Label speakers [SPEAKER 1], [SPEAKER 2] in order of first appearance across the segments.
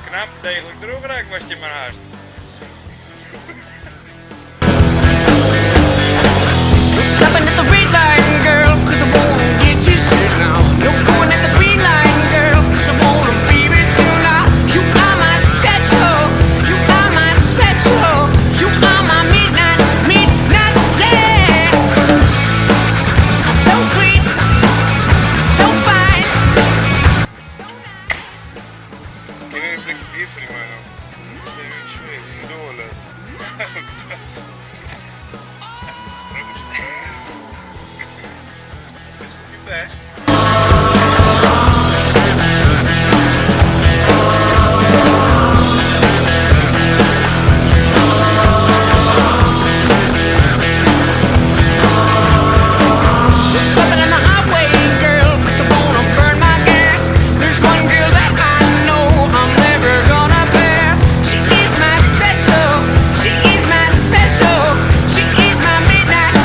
[SPEAKER 1] Knap, degelijk droogrijk was je maar haast.
[SPEAKER 2] Stopping at the red line, girl, 'cause I wanna get you straight now. You're going at the green line, girl, 'cause I wanna be with you now. You are my special, you are my special, you are my midnight, yeah. So sweet, so fine.
[SPEAKER 1] Kun je een blikje bier voor die man op? Dat is even zweet, ik moet doorlopen. Best.
[SPEAKER 2] Stopping on the highway, girl, 'cause I wanna burn my gas. There's one girl that I know I'm never gonna pass. She is my special, she is my special, she is my midnight,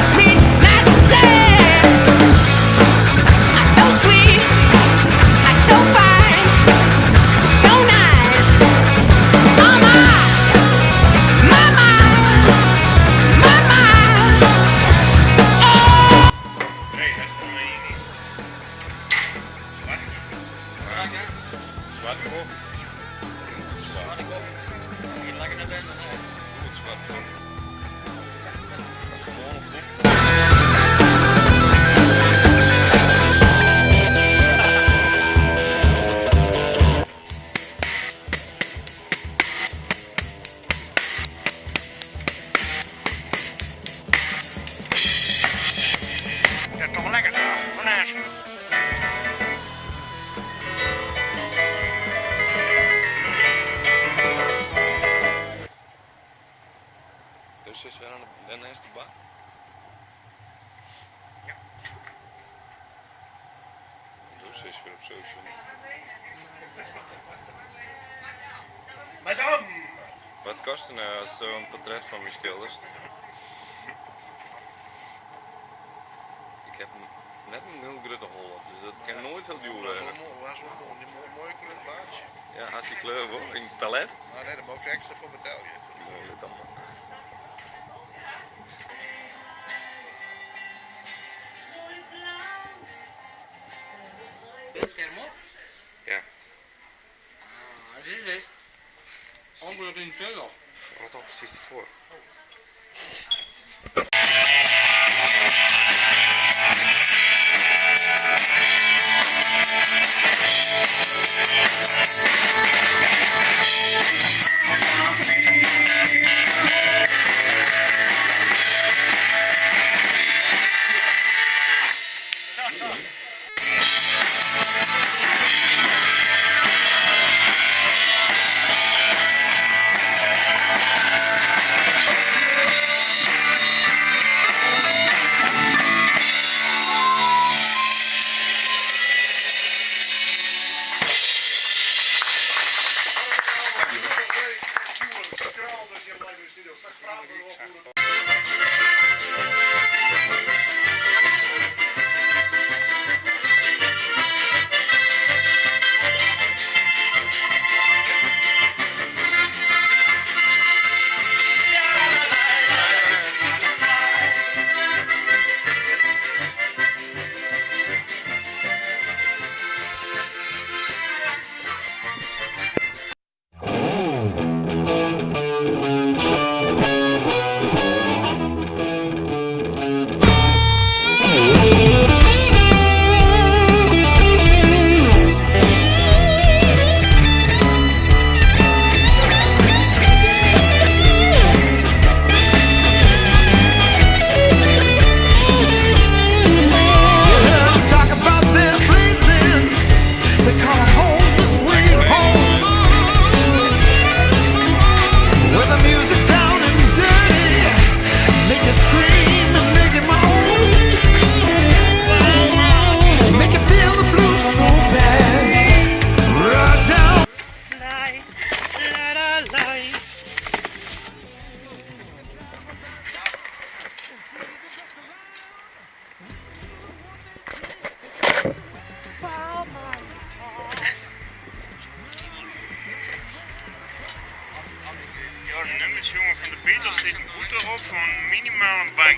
[SPEAKER 2] yeah. So sweet, so fine, so nice. Mama, mama, mama.
[SPEAKER 1] Nee, dat is er maar niet. Zwart? Zwarte kop. Zwarte kop. Niet lekker naar bed, nee. Goed, zwarte kop. Gewoon op kop. Ja, toch lekker toch? Vanuit. Dus is weer aan de eerste bak. Ja. Dus is weer op social.
[SPEAKER 3] Madame!
[SPEAKER 1] Wat kost het nou als zo'n portret van me schildert? Ik heb net een heel grote hol op, dus dat kan nooit heel duur worden.
[SPEAKER 3] Was een mooi kleur plaatje.
[SPEAKER 1] Ja, hartstikke kleur hoor, in het palet.
[SPEAKER 3] Maar nee, daar moet je extra voor betalen.
[SPEAKER 1] Mooi dit allemaal.
[SPEAKER 4] Beeldscherm op?
[SPEAKER 1] Ja,
[SPEAKER 4] Dit is het. Antwoord in de tweede.
[SPEAKER 1] wat op precies ervoor.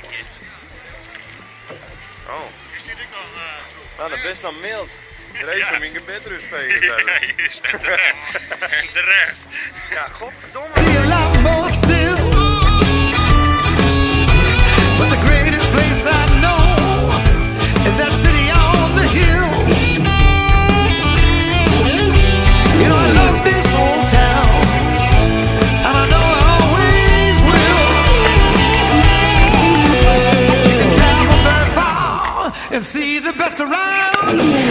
[SPEAKER 1] drankjes.
[SPEAKER 5] Oh,
[SPEAKER 3] Is dit ook nog...
[SPEAKER 5] nou dat best dan mild. Dreef hem in je bedrust tegen.
[SPEAKER 1] Ja, juist. En terecht.
[SPEAKER 5] Ja, godverdomme.
[SPEAKER 2] See a lot more still. But the greatest place I know is that city on the hill. You know I love this old town, and I know I always will. You can travel very far and see the best around.